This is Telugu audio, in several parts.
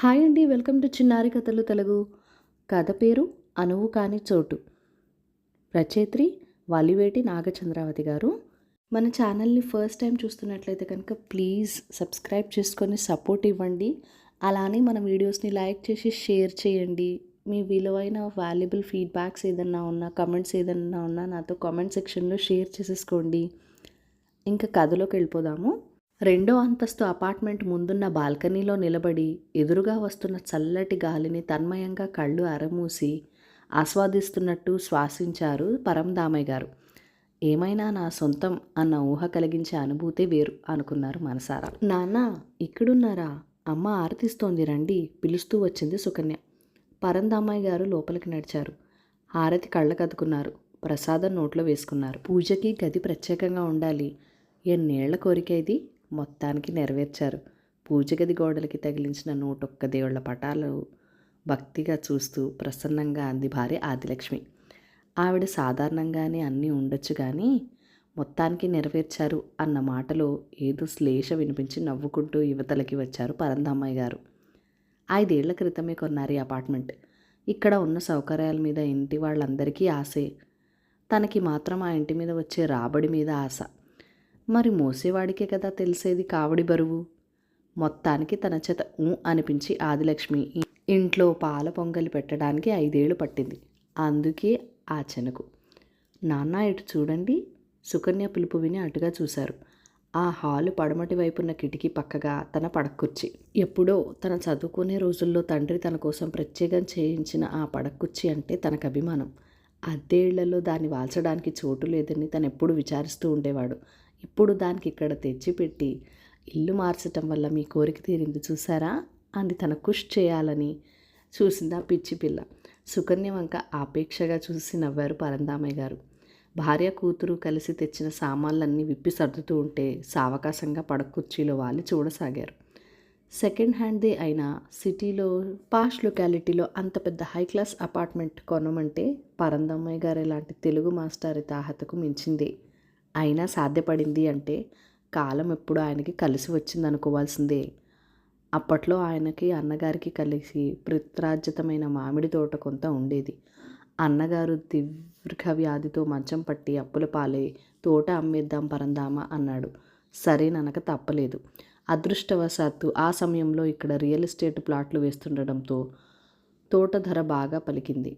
హాయ్ అండి. వెల్కమ్ టు చిన్నారి కథలు తెలుగు. కథ పేరు అనువు కాని చోటు. రచయిత్రి వలివేటి నాగచంద్రావతి గారు. మన ఛానల్ని ఫస్ట్ టైం చూస్తున్నట్లయితే కనుక ప్లీజ్ సబ్స్క్రైబ్ చేసుకొని సపోర్ట్ ఇవ్వండి. అలానే మన వీడియోస్ని లైక్ చేసి షేర్ చేయండి. మీ విలువైన వాల్యుబుల్ ఫీడ్బ్యాక్స్ ఏదన్నా ఉన్నా, కమెంట్స్ ఏదన్నా ఉన్నా నాతో కామెంట్ సెక్షన్లో షేర్ చేసేసుకోండి. ఇంకా కథలోకి వెళ్ళిపోదాము. రెండో అంతస్తు అపార్ట్మెంట్ ముందున్న బాల్కనీలో నిలబడి ఎదురుగా వస్తున్న చల్లటి గాలిని తన్మయంగా కళ్ళు అరమూసి ఆస్వాదిస్తున్నట్టు శ్వాసించారు పరంధామయ్య గారు. ఏమైనా నా సొంతం అన్న ఊహ కలిగించే అనుభూతే వేరు అనుకున్నారు మనసారా. నాన్న ఇక్కడున్నారా? అమ్మ ఆరతిస్తోంది రండి పిలుస్తూ వచ్చింది సుకన్య. పరంధామయ్య గారు లోపలికి నడిచారు. హారతి కళ్ళకద్దుకున్నారు. ప్రసాదం నోట్లో వేసుకున్నారు. పూజకి గది ప్రత్యేకంగా ఉండాలి. ఎన్నేళ్ల కోరిక ఇది మొత్తానికి నెరవేర్చారు. పూజగది గోడలకి తగిలించిన 101 దేవుళ్ల పటాలు భక్తిగా చూస్తూ ప్రసన్నంగా అంది భార్య ఆదిలక్ష్మి. ఆవిడ సాధారణంగానే అన్నీ ఉండొచ్చు కానీ మొత్తానికి నెరవేర్చారు అన్న మాటలో ఏదో శ్లేష వినిపించి నవ్వుకుంటూ యువతలకి వచ్చారు పరంధామయ్య గారు. 5 ఏళ్ల క్రితమే కొన్నారు ఈ అపార్ట్మెంట్. ఇక్కడ ఉన్న సౌకర్యాల మీద ఇంటి వాళ్ళందరికీ ఆశే. తనకి మాత్రం ఆ ఇంటి మీద వచ్చే రాబడి మీద ఆశ. మరి మోసేవాడికే కదా తెలిసేది కావడి బరువు. మొత్తానికి తన చేత అనిపించి ఆదిలక్ష్మి ఇంట్లో పాల పొంగలి పెట్టడానికి 5 ఏళ్ళు పట్టింది. అందుకే ఆ చెనకు. నాన్న ఇటు చూడండి. సుకన్య పిలుపు విని అటుగా చూశారు. ఆ హాలు పడమటి వైపున్న కిటికీ పక్కగా తన పడక్కుర్చీ. ఎప్పుడో తన చదువుకునే రోజుల్లో తండ్రి తన కోసం ప్రత్యేకం చేయించిన ఆ పడక్కుర్చీ అంటే తనకు అభిమానం. అద్దేళ్లలో దాన్ని వాల్చడానికి చోటు లేదని తను ఎప్పుడు విచారిస్తూ ఉండేవాడు. ఇప్పుడు దానికి ఇక్కడ తెచ్చిపెట్టి ఇల్లు మార్చటం వల్ల మీ కోరిక తీరింది చూసారా అని తన కుష్ చేయాలని చూసింది ఆ పిచ్చి పిల్ల. సుకన్య వంక ఆపేక్షగా చూసి నవ్వారు పరంధామయ్య గారు. భార్య కూతురు కలిసి తెచ్చిన సామాన్లన్నీ విప్పి సర్దుతూ ఉంటే సావకాశంగా పడకుర్చీలో వాలి చూడసాగారు. సెకండ్ హ్యాండ్దే అయినా సిటీలో పాష్ లొకాలిటీలో అంత పెద్ద హై క్లాస్ అపార్ట్మెంట్ కొనమంటే పరంధామయ్య గారు ఇలాంటి తెలుగు మాస్టారి తాహతకు మించిందే. అయినా సాధ్యపడింది అంటే కాలం ఎప్పుడు ఆయనకి కలిసి వచ్చింది అనుకోవాల్సిందే. అప్పట్లో ఆయనకి అన్నగారికి కలిసి పిత్రార్జితమైన మామిడి తోట కొంత ఉండేది. అన్నగారు దీర్ఘ వ్యాధితో మంచం పట్టి అప్పుల పాలై తోట అమ్మేద్దాం పరంధామ అన్నాడు. సరేననక తప్పలేదు. అదృష్టవశాత్తు ఆ సమయంలో ఇక్కడ రియల్ ఎస్టేట్ ప్లాట్లు వేస్తుండడంతో తోట ధర బాగా పలికింది.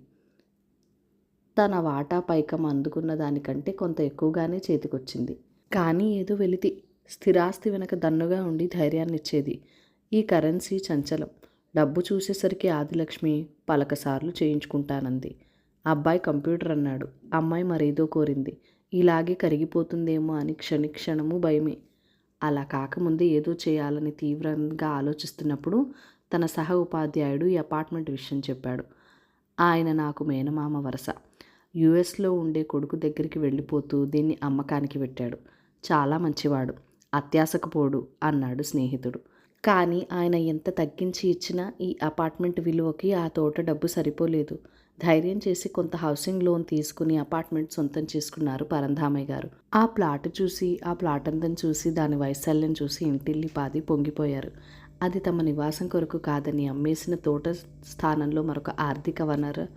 తన వాటా పైకం అందుకున్న దానికంటే కొంత ఎక్కువగానే చేతికొచ్చింది. కానీ ఏదో వెలితి స్థిరాస్తి వెనక దన్నుగా ఉండి ధైర్యాన్నిచ్చేది. ఈ కరెన్సీ చంచలం. డబ్బు చూసేసరికి ఆదిలక్ష్మి పలకసార్లు చేయించుకుంటానంది. అబ్బాయి కంప్యూటర్ అన్నాడు. అమ్మాయి మరేదో కోరింది. ఇలాగే కరిగిపోతుందేమో అని క్షణము భయమే. అలా కాకముందే ఏదో చేయాలని తీవ్రంగా ఆలోచిస్తున్నప్పుడు తన సహ ఉపాధ్యాయుడు ఈ అపార్ట్మెంట్ విషయం చెప్పాడు. ఆయన నాకు మేనమామ వరస. యుఎస్లో ఉండే కొడుకు దగ్గరికి వెళ్ళిపోతూ దీన్ని అమ్మకానికి పెట్టాడు. చాలా మంచివాడు, అత్యాశకు పోడు అన్నాడు స్నేహితుడు. కానీ ఆయన ఎంత తగ్గించి ఇచ్చినా ఈ అపార్ట్మెంట్ విలువకి ఆ తోట డబ్బు సరిపోలేదు. ధైర్యం చేసి కొంత హౌసింగ్ లోన్ తీసుకుని అపార్ట్మెంట్ సొంతం చేసుకున్నారు పరంధామయ్య గారు. ఆ ప్లాట్ చూసి, ఆ ప్లాట్ అంతం చూసి, దాని వైశాల్యం చూసి ఇంటిల్లి పాది పొంగిపోయారు. అది తమ నివాసం కొరకు కాదని అమ్మేసిన తోట స్థానంలో మరొక ఆర్థిక వనరు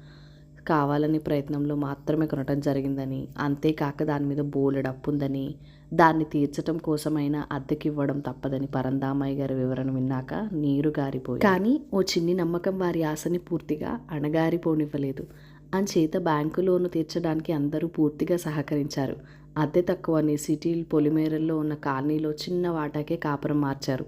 కావాలని ప్రయత్నంలో మాత్రమే కొనటం జరిగిందని, అంతేకాక దాని మీద బోలెడు అప్పుందని, దాన్ని తీర్చటం కోసమైనా అద్దెకివ్వడం తప్పదని పరంధామయ్య గారి వివరణ విన్నాక నీరు గారిపోయి. కానీ ఓ చిన్ని నమ్మకం వారి ఆశని పూర్తిగా అణగారిపోనివ్వలేదు. అంచేత బ్యాంకు లోను తీర్చడానికి అందరూ పూర్తిగా సహకరించారు. అద్దె తక్కువని సిటీ పొలిమేరల్లో ఉన్న కాలనీలో చిన్న వాటాకే కాపురం మార్చారు.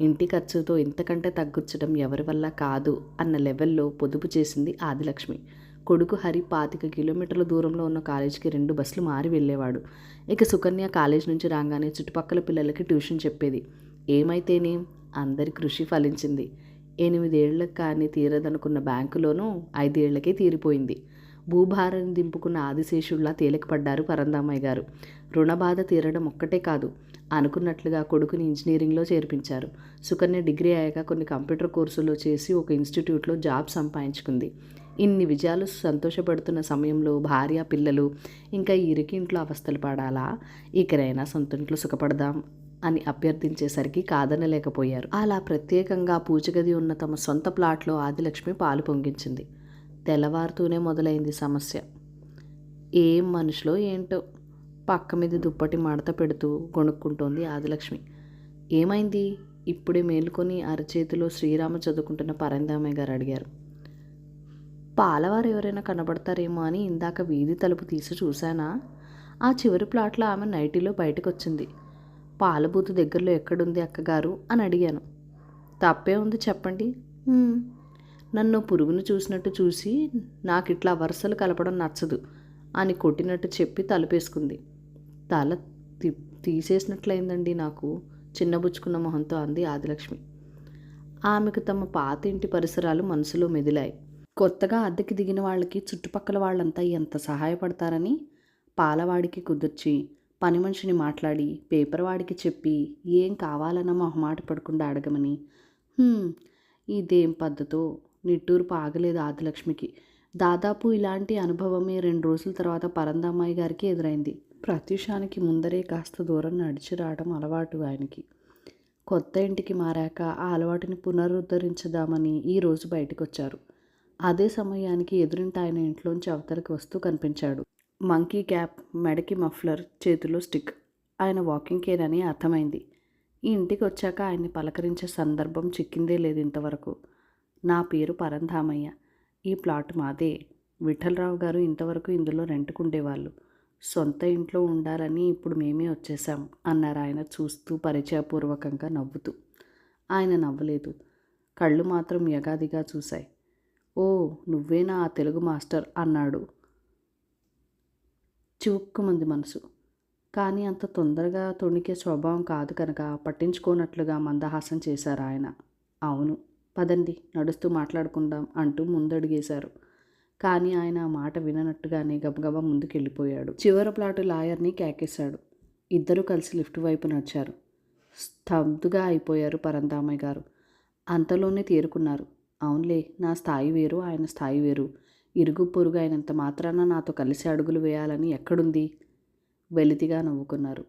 ఇంటి ఖర్చుతో ఇంతకంటే తగ్గించడం ఎవరి వల్ల కాదు అన్న లెవెల్లో పొదుపు చేసింది ఆదిలక్ష్మి. కొడుకు హరి 25 కిలోమీటర్ల దూరంలో ఉన్న కాలేజీకి 2 బస్సులు మారి వెళ్ళేవాడు. ఇక సుకన్య కాలేజ్ నుంచి రాగానే చుట్టుపక్కల పిల్లలకి ట్యూషన్ చెప్పేది. ఏమైతేనేం అందరి కృషి ఫలించింది. 8 ఏళ్లకు కానీ తీరదనుకున్న బ్యాంకులోనూ 5 ఏళ్లకే తీరిపోయింది. భూభారాన్ని దింపుకున్న ఆదిశేషుల్లా తేలికపడ్డారు పరంధామయ్య గారు. రుణబాధ తీరడం ఒక్కటే కాదు, అనుకున్నట్లుగా కొడుకుని ఇంజనీరింగ్లో చేర్పించారు. సుకన్య డిగ్రీ అయ్యాక కొన్ని కంప్యూటర్ కోర్సులు చేసి ఒక ఇన్స్టిట్యూట్లో జాబ్ సంపాదించుకుంది. ఇన్ని విజయాలు సంతోషపడుతున్న సమయంలో భార్య, పిల్లలు ఇంకా ఇరికింట్లో అవస్థలు పడాలా? ఇకనైనా సొంత ఇంట్లో సుఖపడదాం అని అభ్యర్థించేసరికి కాదనలేకపోయారు. అలా ప్రత్యేకంగా పూజగది ఉన్న తమ సొంత ప్లాట్లో ఆదిలక్ష్మి పాలు పొంగించింది. తెల్లవారుతూనే మొదలైంది సమస్య. ఏం మనుషులో ఏంటో పక్క మీద దుప్పటి మడత పెడుతూ గొణుక్కుంటోంది ఆదిలక్ష్మి. ఏమైంది? ఇప్పుడే మేలుకొని అరచేతిలో శ్రీరామ చదువుకుంటున్న పరందామయ్య గారు అడిగారు. పాలవారు ఎవరైనా కనబడతారేమో అని ఇందాక వీధి తలుపు తీసి చూశానా? ఆ చివరి ప్లాట్లో ఆమె నైటీలో బయటకొచ్చింది. పాలబూతు దగ్గరలో ఎక్కడుంది అక్కగారు అని అడిగాను. తప్పే ఉంది చెప్పండి. నన్ను పురుగును చూసినట్టు చూసి నాకిట్లా వరుసలు కలపడం నచ్చదు అని కొట్టినట్టు చెప్పి తలుపేసుకుంది. తల తీసేసినట్లయిందండి నాకు, చిన్నబుచ్చుకున్న మొహంతో అంది ఆదిలక్ష్మి. ఆమెకు తమ పాత ఇంటి పరిసరాలు మనసులో మెదిలాయి. కొత్తగా అద్దెకి దిగిన వాళ్ళకి చుట్టుపక్కల వాళ్ళంతా ఎంత సహాయపడతారని పాలవాడికి కుదుర్చి, పని మనిషిని మాట్లాడి, పేపర్ వాడికి చెప్పి, ఏం కావాలన్నా మొహమాట పడకుండా అడగమని. ఇదేం పద్ధతో నిట్టూర్పు ఆగలేదు ఆదిలక్ష్మికి. దాదాపు ఇలాంటి అనుభవమే 2 రోజుల తర్వాత పరందమ్మాయి గారికి ఎదురైంది. ప్రత్యూషానికి ముందరే కాస్త దూరం నడిచి రావడం అలవాటు ఆయనకి. కొత్త ఇంటికి మారాక ఆ అలవాటుని పునరుద్ధరించుదామని ఈరోజు బయటకొచ్చారు. అదే సమయానికి ఎదురింటి ఆయన ఇంట్లోంచి అవతలకి వస్తూ కనిపించాడు. మంకీ క్యాప్, మెడకి మఫ్లర్, చేతిలో స్టిక్. ఆయన వాకింగ్ కేరని అర్థమైంది. ఈ ఇంటికి వచ్చాక ఆయన్ని పలకరించే సందర్భం చిక్కిందే లేదు ఇంతవరకు. నా పేరు పరంధామయ్య. ఈ ప్లాట్ మాదే. విఠలరావు గారు ఇంతవరకు ఇందులో రెంట్కుండేవాళ్ళు. సొంత ఇంట్లో ఉండాలని ఇప్పుడు మేమే వచ్చేసాం అన్నారు ఆయన చూస్తూ పరిచయపూర్వకంగా నవ్వుతూ. ఆయన నవ్వలేదు. కళ్ళు మాత్రం యగాదిగా చూశాయి. ఓ, నువ్వేనా ఆ తెలుగు మాస్టర్ అన్నాడు. చివుక్కుమంది మనసు. కానీ అంత తొందరగా తొణికే స్వభావం కాదు కనుక పట్టించుకోనట్లుగా మందహాసం చేశారు ఆయన. అవును, పదండి నడుస్తూ మాట్లాడుకుందాం అంటూ ముందడుగేశారు. కానీ ఆయన ఆ మాట విననట్టుగానే గబగబా ముందుకెళ్ళిపోయాడు. చివరి ప్లాటు లాయర్ని కేకేశాడు. ఇద్దరూ కలిసి లిఫ్ట్ వైపు నడిచారు. స్తబ్దుగా అయిపోయారు పరందామయ్య గారు. అంతలోనే తేరుకున్నారు. అవునులే, నా స్థాయి వేరు, ఆయన స్థాయి వేరు. ఇరుగు పొరుగు అయినంత మాత్రాన నాతో కలిసి అడుగులు వేయాలని ఎక్కడుంది? వెలితిగా నవ్వుకున్నారు.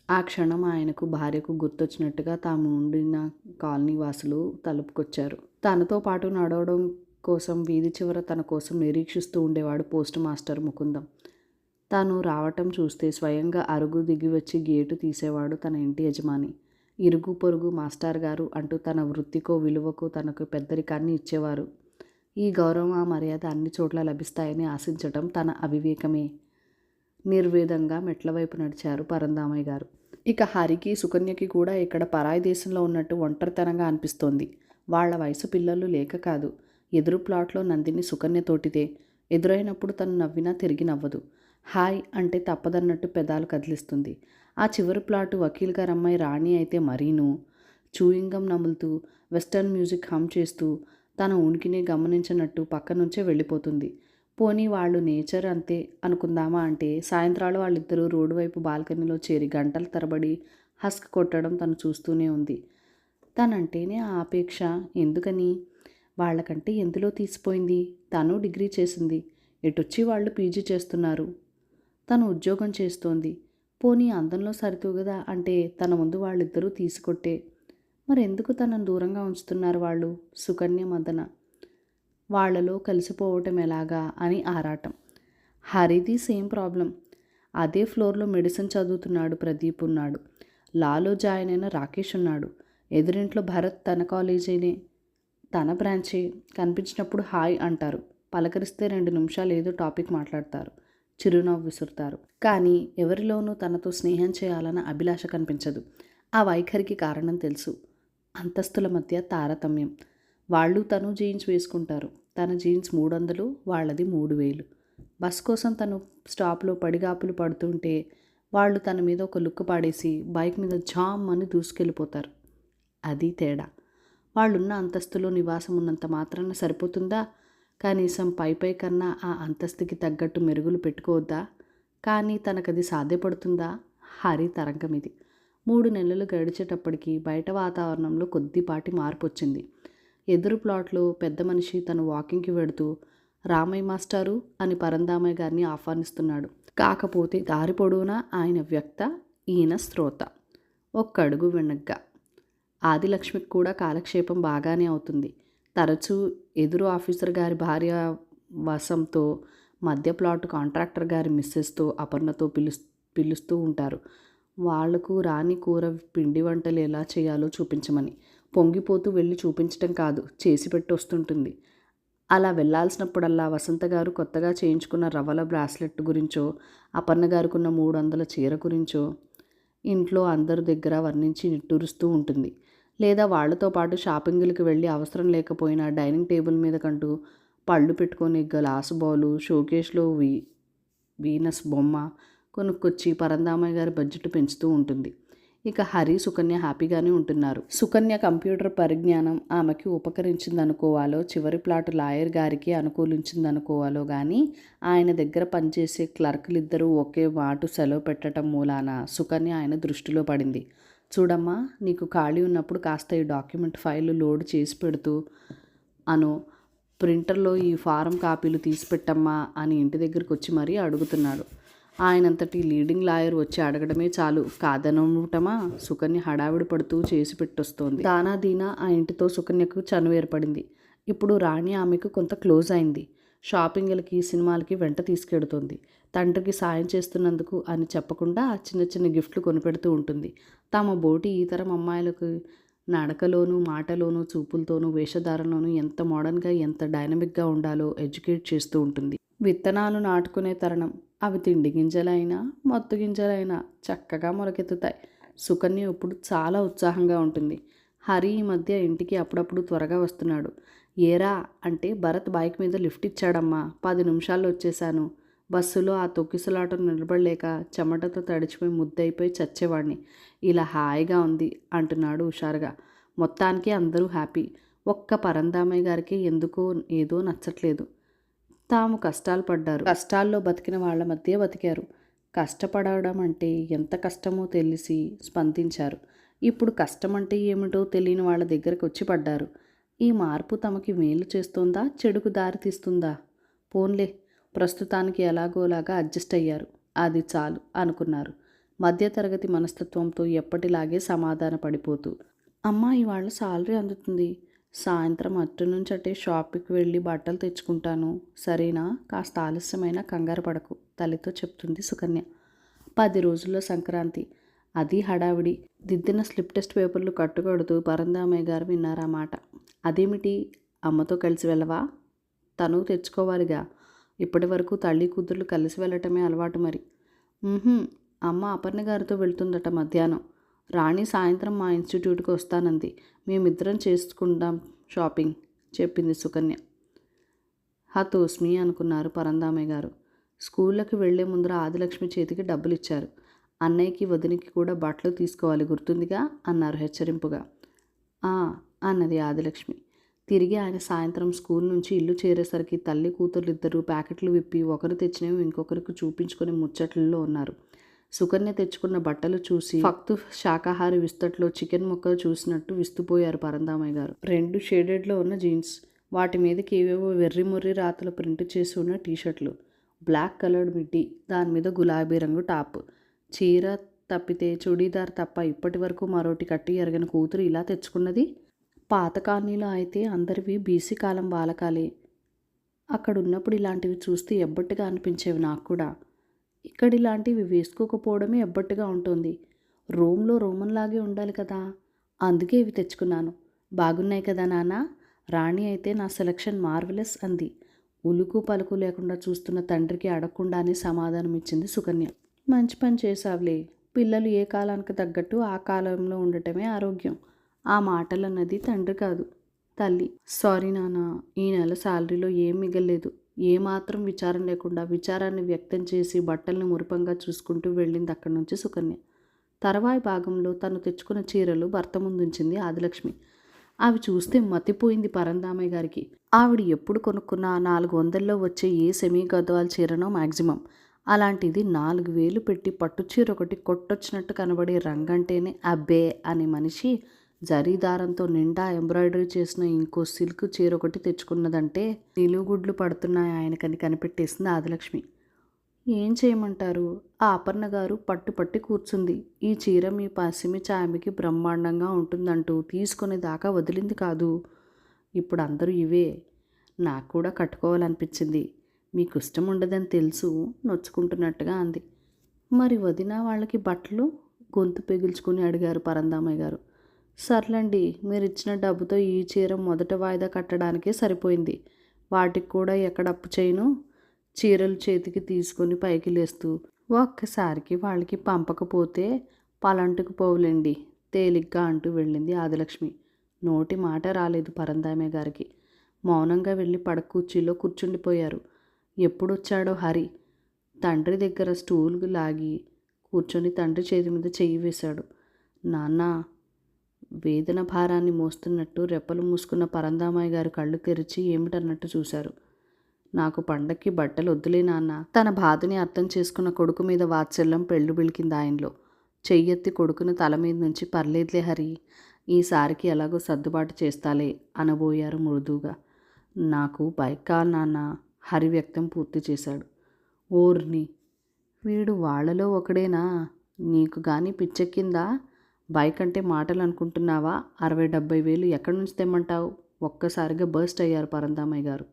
ఆ క్షణం ఆయనకు భార్యకు గుర్తొచ్చినట్టుగా తాము ఉండిన కాలనీ వాసులు తలుపుకొచ్చారు. తనతో పాటు నడవడం కోసం వీధి చివర తన కోసం నిరీక్షిస్తూ ఉండేవాడు పోస్ట్ మాస్టర్ ముకుందం. తాను రావటం చూస్తే స్వయంగా అరుగు దిగి వచ్చి గేటు తీసేవాడు తన ఇంటి యజమాని. ఇరుగు పొరుగు మాస్టర్ గారు అంటూ తన వృత్తికో విలువకో తనకు పెద్దరికాన్ని ఇచ్చేవారు. ఈ గౌరవం ఆ మర్యాద అన్ని చోట్ల లభిస్తాయని ఆశించటం తన అవివేకమే. నిర్వేదంగా మెట్ల వైపు నడిచారు పరందామయ్య గారు. ఇక హరికి, సుకన్యకి కూడా ఇక్కడ పరాయి దేశంలో ఉన్నట్టు ఒంటరితనంగా అనిపిస్తోంది. వాళ్ల వయసు పిల్లలు లేక కాదు. ఎదురు ప్లాట్లో నందిని సుకన్యతోటిదే. ఎదురైనప్పుడు తను నవ్వినా తిరిగి నవ్వదు. హాయ్ అంటే తప్పదన్నట్టు పెదాలు కదిలిస్తుంది. ఆ చివరి ప్లాటు వకీల్ గారమ్మాయి రాణి అయితే మరీను. చూయింగం నములుతూ, వెస్టర్న్ మ్యూజిక్ హమ్ చేస్తూ, తన ఉనికినే గమనించినట్టు పక్క నుంచే వెళ్ళిపోతుంది. పోనీ వాళ్ళు నేచర్ అంతే అనుకుందామా అంటే సాయంత్రాలు వాళ్ళిద్దరూ రోడ్డు వైపు బాల్కనీలో చేరి గంటల తరబడి హస్క్ కొట్టడం తను చూస్తూనే ఉంది. తనంటేనే ఆ ఆపేక్ష ఎందుకని? వాళ్ళకంటే ఎందులో తీసిపోయింది? తను డిగ్రీ చేసింది. ఎటొచ్చి వాళ్ళు పీజీ చేస్తున్నారు. తను ఉద్యోగం చేస్తోంది. పోనీ అందంలో సరితూగదా అంటే తన ముందు వాళ్ళిద్దరూ తీసుకొట్టే. మరెందుకు తనను దూరంగా ఉంచుతున్నారు వాళ్ళు? సుకన్య, మదన వాళ్లలో కలిసిపోవటం ఎలాగా అని ఆరాటం. హరిది సేమ్ ప్రాబ్లం. అదే ఫ్లోర్లో మెడిసిన్ చదువుతున్నాడు ప్రదీప్ ఉన్నాడు. లాలో జాయిన్ అయిన రాకేష్ ఉన్నాడు. ఎదురింట్లో భరత్ తన కాలేజీనే, తన బ్రాంచే. కనిపించినప్పుడు హాయ్ అంటారు. పలకరిస్తే 2 నిమిషాలు ఏదో టాపిక్ మాట్లాడతారు. చిరునవ్వు విసురుతారు. కానీ ఎవరిలోనూ తనతో స్నేహం చేయాలన్న అభిలాష కనిపించదు. ఆ వైఖరికి కారణం తెలుసు. అంతస్తుల మధ్య తారతమ్యం. వాళ్ళు తను జీన్స్ వేసుకుంటారు. తన జీన్స్ 300, వాళ్ళది 3000. బస్ కోసం తను స్టాప్లో పడిగాపులు పడుతుంటే వాళ్ళు తన మీద ఒక లుక్ పాడేసి బైక్ మీద జామ్ అని దూసుకెళ్ళిపోతారు. అది తేడా. వాళ్ళున్న అంతస్తులో నివాసం ఉన్నంత మాత్రాన సరిపోతుందా? కనీసం పై కన్నా ఆ అంతస్తుకి తగ్గట్టు మెరుగులు పెట్టుకోవద్దా? కానీ తనకది సాధ్యపడుతుందా? హరి తరంగం ఇది. 3 నెలలు గడిచేటప్పటికి బయట వాతావరణంలో కొద్దిపాటి మార్పు వచ్చింది. ఎదురు ప్లాట్లో పెద్ద మనిషి తను వాకింగ్కి వెడుతూ రామయ్య మాస్టారు అని పరందామయ్య గారిని ఆహ్వానిస్తున్నాడు. కాకపోతే దారి పొడవునా ఆయన వ్యక్త, ఈయన శ్రోత. ఒక్క అడుగు వెనక్గా. ఆదిలక్ష్మికి కూడా కాలక్షేపం బాగానే అవుతుంది. తరచూ ఎదురు ఆఫీసర్ గారి భార్య వసంతో, మధ్య ప్లాట్ కాంట్రాక్టర్ గారి మిస్సెస్తో, అపర్ణతో పిలుస్తూ ఉంటారు. వాళ్లకు రాని కూర పిండి వంటలు ఎలా చేయాలో చూపించమని. పొంగిపోతూ వెళ్ళి చూపించటం కాదు, చేసి పెట్టి వస్తుంటుంది. అలా వెళ్ళాల్సినప్పుడల్లా వసంత గారు కొత్తగా చేయించుకున్న రవ్వల బ్రాస్లెట్ గురించో, అపర్ణ గారుకున్న 300 చీర గురించో ఇంట్లో అందరి దగ్గర వర్ణించి నిట్టూరుస్తూ ఉంటుంది. లేదా వాళ్లతో పాటు షాపింగులకు వెళ్ళి అవసరం లేకపోయినా డైనింగ్ టేబుల్ మీద కంటూ పళ్ళు పెట్టుకొని గ్లాసు బౌలు, షోకేస్లో వీనస్ బొమ్మ కొనుక్కొచ్చి పరందామయ్య గారి బడ్జెట్ పెంచుతూ ఉంటుంది. ఇక హరి, సుకన్య హ్యాపీగానే ఉంటున్నారు. సుకన్య కంప్యూటర్ పరిజ్ఞానం ఆమెకి ఉపకరించిందనుకోవాలో, చివరి ప్లాట్ లాయర్ గారికి అనుకూలించిందనుకోవాలో కానీ ఆయన దగ్గర పనిచేసే క్లర్కులిద్దరూ ఒకే మాట సెలవు పెట్టడం మూలాన సుకన్య ఆయన దృష్టిలో పడింది. చూడమ్మా, నీకు ఖాళీ ఉన్నప్పుడు కాస్త ఈ డాక్యుమెంట్ ఫైలు లోడ్ చేసి పెడుతూ అను, ప్రింటర్లో ఈ ఫారం కాపీలు తీసిపెట్టమ్మా అని ఇంటి దగ్గరికి వచ్చి మరీ అడుగుతున్నాడు. ఆయనంతటి లీడింగ్ లాయర్ వచ్చి అడగడమే చాలు కాదనటమా? సుకన్య హడావిడి పడుతూ చేసి పెట్టొస్తోంది. దానాదీనా ఆ ఇంటితో సుకన్యకు చనువు ఏర్పడింది. ఇప్పుడు రాణి ఆమెకు కొంత క్లోజ్ అయింది. షాపింగ్లకి, సినిమాలకి వెంట తీసుకెడుతోంది. తండ్రికి సాయం చేస్తున్నందుకు అని చెప్పకుండా చిన్న చిన్న గిఫ్ట్లు కొనిపెడుతూ ఉంటుంది. తమ బోటి ఈ తరం అమ్మాయిలకు నడకలోనూ, మాటలోనూ, చూపులతోనూ, వేషధారణలోనూ ఎంత మోడర్న్గా, ఎంత డైనమిక్గా ఉండాలో ఎడ్యుకేట్ చేస్తూ ఉంటుంది. విత్తనాలు నాటుకునే తరుణం. అవి తిండి గింజలైనా, మత్తు గింజలైనా చక్కగా మొలకెత్తుతాయి. సుకన్య ఇప్పుడు చాలా ఉత్సాహంగా ఉంటుంది. హరి ఈ మధ్య ఇంటికి అప్పుడప్పుడు త్వరగా వస్తున్నాడు. ఏరా అంటే, భరత్ బైక్ మీద లిఫ్ట్ ఇచ్చాడమ్మా, 10 నిమిషాల్లో వచ్చేశాను. బస్సులో ఆ తొక్కిసలాటను నిలబడలేక చెమటతో తడిచిపోయి ముద్దయిపోయి చచ్చేవాడిని. ఇలా హాయిగా ఉంది అంటున్నాడు హుషారుగా. మొత్తానికి అందరూ హ్యాపీ. ఒక్క పరందామయ్య గారికి ఎందుకో ఏదో నచ్చట్లేదు. తాము కష్టాలు పడ్డారు, కష్టాల్లో బతికిన వాళ్ళ మధ్య బతికారు. కష్టపడడం అంటే ఎంత కష్టమో తెలిసి స్పందించారు. ఇప్పుడు కష్టం అంటే ఏమిటో తెలియని వాళ్ళ దగ్గరకు వచ్చి పడ్డారు. ఈ మార్పు తమకి మేలు చేస్తోందా, చెడుకు దారి తీస్తుందా? పోన్లే, ప్రస్తుతానికి ఎలాగోలాగా అడ్జస్ట్ అయ్యారు, అది చాలు అనుకున్నారు. మధ్యతరగతి మనస్తత్వంతో ఎప్పటిలాగే సమాధాన పడిపోతూ. అమ్మా, ఇవాళ సాలరీ అందుతుంది. సాయంత్రం అటు నుంచి అటే షాప్కి వెళ్ళి బట్టలు తెచ్చుకుంటాను, సరేనా? కాస్త ఆలస్యమైనా కంగారు పడకు, తల్లితో చెప్తుంది సుకన్య. 10 రోజుల్లో సంక్రాంతి. అది హడావిడి. దిద్దిన స్లిప్ టెస్ట్ పేపర్లు కట్టుకడుతూ పరందామయ్య గారు విన్నారా మాట. అదేమిటి, అమ్మతో కలిసి వెళ్ళవా? తను తెచ్చుకోవాలిగా. ఇప్పటి వరకు తల్లి కూతుర్లు కలిసి వెళ్ళటమే అలవాటు మరి. అమ్మ అపర్ణ గారితో వెళ్తుందట మధ్యాహ్నం. రాణి సాయంత్రం మా ఇన్స్టిట్యూట్కి వస్తానంది. మేమిద్దరం చేసుకుంటాం షాపింగ్, చెప్పింది సుకన్య. హతోస్మి అనుకున్నారు పరందామయ్య గారు. స్కూళ్ళకి వెళ్లే ముందర ఆదిలక్ష్మి చేతికి డబ్బులు ఇచ్చారు. అన్నయ్యకి, వదినికి కూడా బట్టలు తీసుకోవాలి, గుర్తుందిగా అన్నారు హెచ్చరింపుగా. అన్నది ఆదిలక్ష్మి. తిరిగి ఆయన సాయంత్రం స్కూల్ నుంచి ఇల్లు చేరేసరికి తల్లి కూతుర్లిద్దరూ ప్యాకెట్లు విప్పి ఒకరు తెచ్చినవి ఇంకొకరికి చూపించుకొని ముచ్చట్లలో ఉన్నారు. సుకన్య తెచ్చుకున్న బట్టలు చూసి ఫక్తు శాకాహారి విస్తట్లో చికెన్ ముక్కలు చూసినట్టు విస్తుపోయారు పరందామయ్య గారు. 2 షేడెడ్లో ఉన్న జీన్స్, వాటి మీదకి ఏవేవో వెర్రిమొర్రి రాతలు ప్రింట్ చేసి ఉన్న టీషర్ట్లు, బ్లాక్ కలర్డ్ మిడ్డీ, దాని మీద గులాబీ రంగు టాప్. చీర తప్పితే చుడీదార్ తప్ప ఇప్పటి వరకు మరోటి కట్టి ఎరగని కూతురు ఇలా తెచ్చుకున్నది. పాత కాలనీలో అయితే అందరివి బీసీ కాలం బాలకాలే. అక్కడున్నప్పుడు ఇలాంటివి చూస్తే ఎబ్బట్టుగా అనిపించేవి నాకు కూడా. ఇక్కడ ఇలాంటివి వేసుకోకపోవడమే ఎబ్బట్టుగా ఉంటుంది. రోమ్లో రోమన్లాగే ఉండాలి కదా, అందుకే ఇవి తెచ్చుకున్నాను. బాగున్నాయి కదా నాన్న? రాణి అయితే నా సెలక్షన్ మార్వెలస్ అంది. ఉలుకు పలుకు లేకుండా చూస్తున్న తండ్రికి అడగకుండానే సమాధానం ఇచ్చింది సుకన్య. మంచి పని చేసావులే. పిల్లలు ఏ కాలానికి తగ్గట్టు ఆ కాలంలో ఉండటమే ఆరోగ్యం. ఆ మాటలన్నది తండ్రి కాదు, తల్లి. సారీ నాన్న, ఈ నెల శాలరీలో ఏం మిగల్లేదు. ఏమాత్రం విచారం లేకుండా విచారాన్ని వ్యక్తం చేసి బట్టల్ని మురిపంగా చూసుకుంటూ వెళ్ళింది అక్కడి నుంచి సుకన్య. తర్వాయి భాగంలో తను తెచ్చుకున్న చీరలు భర్త ముందుంచింది ఆదిలక్ష్మి. అవి చూస్తే మతిపోయింది పరందామయ్య గారికి. ఆవిడ ఎప్పుడు కొనుక్కున్నా 400లో వచ్చే ఏ సెమీ గద్వాల్ చీరనో మ్యాక్సిమం. అలాంటిది 4000 పెట్టి పట్టుచీర ఒకటి కొట్టొచ్చినట్టు కనబడే రంగంటేనే అబ్బే అనే మనిషి జరీదారంతో నిండా ఎంబ్రాయిడరీ చేసిన ఇంకో సిల్క్ చీర ఒకటి తెచ్చుకున్నదంటే నిలువుగుడ్లు పడుతున్నాయి ఆయనకని కనిపెట్టేసింది ఆదిలక్ష్మి. ఏం చేయమంటారు? ఆ అపర్ణ గారు పట్టుపట్టి కూర్చుంది. ఈ చీర మీ పసిమి చామికి బ్రహ్మాండంగా ఉంటుందంటూ తీసుకునే దాకా వదిలింది కాదు. ఇప్పుడు అందరూ ఇవే. నాకు కూడా కట్టుకోవాలనిపించింది. మీకు ఇష్టం ఉండదని తెలుసు నొచ్చుకుంటున్నట్టుగా అంది. మరి వదిన వాళ్ళకి బట్టలు? గొంతు పెగిల్చుకుని అడిగారు పరందామయ్య గారు. సర్లేండి, మీరు ఇచ్చిన డబ్బుతో ఈ చీర మొదట వాయిదా కట్టడానికే సరిపోయింది. వాటికి కూడా ఎక్కడ అప్పు చేయను. చీరలు చేతికి తీసుకొని పైకి లేస్తూ, ఒక్కసారికి వాళ్ళకి పంపకపోతే పలంటుకు పోవులేండి తేలిగ్గా అంటూ వెళ్ళింది ఆదిలక్ష్మి. నోటి మాట రాలేదు పరందామయ్య గారికి. మౌనంగా వెళ్ళి పడక కుర్చీలో కూర్చుండిపోయారు. ఎప్పుడొచ్చాడో హరి తండ్రి దగ్గర స్టూల్ లాగి కూర్చొని తండ్రి చేతి మీద చెయ్యి వేశాడు. నాన్న, వేదన భారాన్ని మోస్తున్నట్టు రెప్పలు మూసుకున్న పరందామయ్య గారు కళ్ళు తెరిచి ఏమిటన్నట్టు చూశారు. నాకు పండక్కి బట్టలు వద్దులే నాన్న. తన బాధని అర్థం చేసుకున్న కొడుకు మీద వాత్సల్యం పెళ్ళు బిలికింది ఆయనలో. చెయ్యెత్తి కొడుకుని తల మీద నుంచి పర్లేదులే హరి, ఈసారికి ఎలాగో సర్దుబాటు చేస్తాలే అనబోయారు మృదువుగా. నాకు బైక్ కావాలి నాన్న, హరి వ్యక్తం పూర్తి చేశాడు. ఓర్ని, వీడు వాళ్ళలో ఒకడేనా? నీకు గాని పిచ్చెక్కిందా? బైక్ అంటే మాటలు అనుకుంటున్నావా? 60,000-70,000 ఎక్కడి నుంచి తెమ్మంటావు? ఒక్కసారిగా బర్స్ట్ అయ్యారు పరందామయ్య గారు.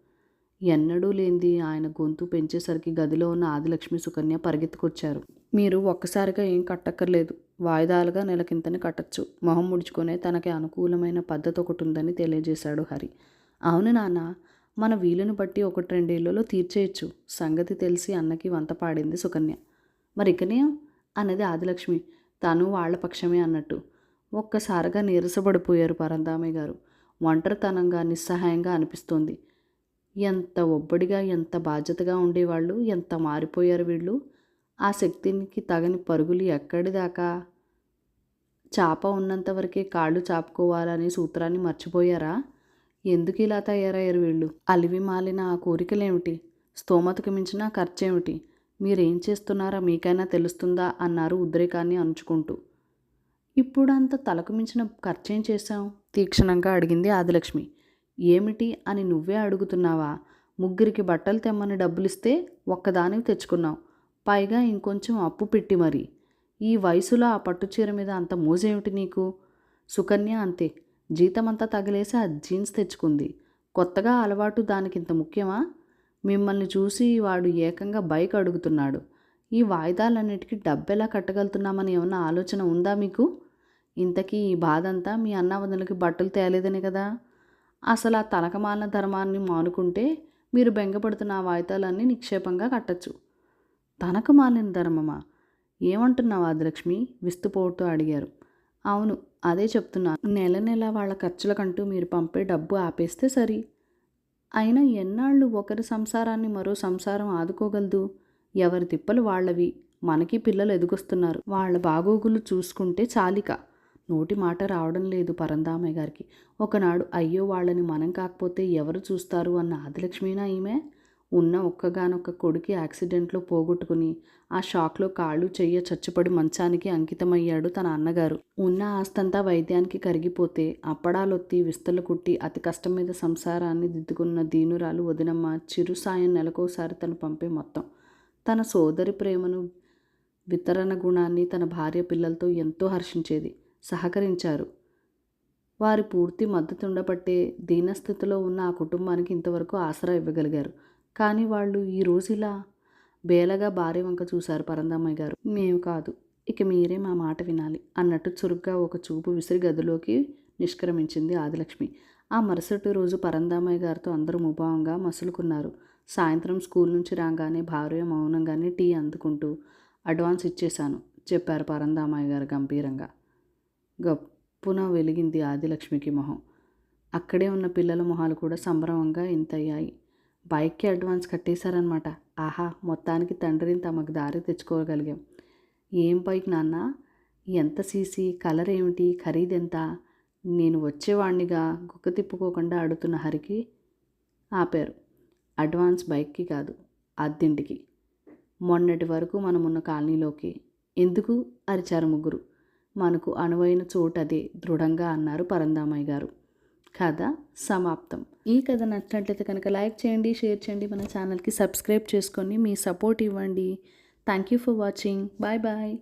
ఎన్నడూ లేనిది ఆయన గొంతు పెంచేసరికి గదిలో ఉన్న ఆదిలక్ష్మి సుకన్య పరిగెత్తుకొచ్చారు. మీరు ఒక్కసారిగా ఏం కట్టక్కర్లేదు. వాయిదాలుగా నెలకింతని కట్టచ్చు. మొహం ముడుచుకునే తనకి అనుకూలమైన పద్ధతి ఒకటి ఉందని తెలియజేశాడు హరి. అవును నాన్న, మన వీలుని బట్టి 1-2 ఏళ్లలో తీర్చేయచ్చు. సంగతి తెలిసి అన్నకి వంత పాడింది సుకన్య. మరి ఇకనే అన్నది ఆదిలక్ష్మి తను వాళ్ల పక్షమే అన్నట్టు. ఒక్కసారిగా నీరసపడిపోయారు పరందామయ్య గారు. ఒంటరితనంగా నిస్సహాయంగా అనిపిస్తోంది. ఎంత ఒబ్బడిగా, ఎంత బాధ్యతగా ఉండేవాళ్ళు, ఎంత మారిపోయారు వీళ్ళు. ఆ శక్తికి తగని పరుగులు ఎక్కడిదాకా? చాప ఉన్నంతవరకే కాళ్ళు చాపుకోవాలనే సూత్రాన్ని మర్చిపోయారా? ఎందుకు ఇలా తయారయ్యారు వీళ్ళు? అలివి మాలిన ఆ కోరికలేమిటి? స్తోమతకు మించిన ఖర్చేమిటి? మీరేం చేస్తున్నారా మీకైనా తెలుస్తుందా అన్నారు ఉద్రేకాన్ని అణుచుకుంటూ. ఇప్పుడంత తలకు మించిన ఖర్చేం చేశాం? తీక్షణంగా అడిగింది ఆదిలక్ష్మి. ఏమిటి అని నువ్వే అడుగుతున్నావా? 3 బట్టలు తెమ్మని డబ్బులిస్తే ఒక్కదానికి తెచ్చుకున్నావు. పైగా ఇంకొంచెం అప్పు పెట్టి మరి. ఈ వయసులో ఆ పట్టుచీర మీద అంత మోజేమిటి నీకు? సుకన్య అంతే. జీతమంతా తగిలేసి ఆ జీన్స్ తెచ్చుకుంది. కొత్తగా అలవాటు దానికింత ముఖ్యమా? మిమ్మల్ని చూసి వాడు ఏకంగా బైక్ అడుగుతున్నాడు. ఈ వాయిదాలన్నిటికీ డబ్బెలా కట్టగలుగుతున్నామని ఏమన్నా ఆలోచన ఉందా మీకు? ఇంతకీ ఈ బాధంతా మీ అన్నావదనలకి బట్టలు తేలేదనే కదా? అసలు ఆ తనకమాలిన ధర్మాన్ని మానుకుంటే మీరు బెంగపడుతున్న ఆ వాయిదాలన్నీ నిక్షేపంగా కట్టచ్చు. తనకమాలిన ధర్మమా? ఏమంటున్నావు ఆదిలక్ష్మి? విస్తుపోతూ అడిగారు. అవును, అదే చెప్తున్నా. నెల నెల వాళ్ళ ఖర్చులకంటూ మీరు పంపే డబ్బు ఆపేస్తే సరి. అయినా ఎన్నాళ్ళు ఒకరి సంసారాన్ని మరో సంసారం ఆదుకోగలదు? ఎవరి తిప్పలు వాళ్ళవి. మనకి పిల్లలు ఎదుగొస్తున్నారు. వాళ్ళ బాగోగులు చూసుకుంటే చాలిక. నోటి మాట రావడం లేదు పరందామయ్య గారికి. ఒకనాడు అయ్యో వాళ్ళని మనం కాకపోతే ఎవరు చూస్తారు అన్న ఆదిలక్ష్మినా ఈమె? ఉన్న ఒక్కగానొక్క కొడుకు యాక్సిడెంట్లో పోగొట్టుకుని ఆ షాక్లో కాళ్ళు చెయ్య చచ్చుపడి మంచానికి అంకితమయ్యాడు తన అన్నగారు. ఉన్న ఆస్తంతా వైద్యానికి కరిగిపోతే అప్పడాలొత్తి విస్తలు కుట్టి అతి కష్టం మీద సంసారాన్ని దిద్దుకున్న దీనురాలు వదినమ్మ చిరు సాయం నెలకోసారి తను పంపే మొత్తం. తన సోదరి ప్రేమను, వితరణ గుణాన్ని తన భార్య పిల్లలతో ఎంతో హర్షించేది. సహకరించారు. వారి పూర్తి మద్దతు ఉండబట్టే దీనస్థితిలో ఉన్న ఆ కుటుంబానికి ఇంతవరకు ఆసరా ఇవ్వగలిగారు. కానీ వాళ్ళు ఈరోజు ఇలా బేలగా భార్య వంక చూశారు పరందామయ్య గారు. మేము కాదు, ఇక మీరే మా మాట వినాలి అన్నట్టు చురుగ్గా ఒక చూపు విసిరి గదిలోకి నిష్క్రమించింది ఆదిలక్ష్మి. ఆ మరుసటి రోజు పరందామయ్య గారితో అందరూ ముభావంగా మసులుకున్నారు. సాయంత్రం స్కూల్ నుంచి రాగానే భార్య మౌనంగానే టీ అందుకుంటూ అడ్వాన్స్ ఇచ్చేశాను చెప్పారు పరందామయ్య గారు గంభీరంగా. గప్పున వెలిగింది ఆదిలక్ష్మికి మొహం. అక్కడే ఉన్న పిల్లల మొహాలు కూడా సంభ్రమంగా ఇంతయ్యాయి. బైక్కి అడ్వాన్స్ కట్టేశారనమాట. ఆహా, మొత్తానికి తండ్రిని తమకు దారి తెచ్చుకోగలిగాం. ఏం బైక్ నాన్న? ఎంత సీసీ? కలర్ ఏమిటి? ఖరీదెంత? నేను వచ్చేవాణ్ణిగా గుక్క తిప్పుకోకుండా అడుగుతున్న హరికి ఆపారు. అడ్వాన్స్ బైక్కి కాదు, అద్దెంటికి. మొన్నటి వరకు మనమున్న కాలనీలోకి. ఎందుకు అరిచారు ముగ్గురు. మనకు అనువైన చోటు అదే దృఢంగా అన్నారు పరందామయ్య గారు. కథ సమాప్తం. ఈ కథ నచ్చినట్లయితే కనుక లైక్ చేయండి, షేర్ చేయండి, మన ఛానల్కి సబ్స్క్రైబ్ చేసుకొని మీ సపోర్ట్ ఇవ్వండి. Thank you for watching. Bye bye.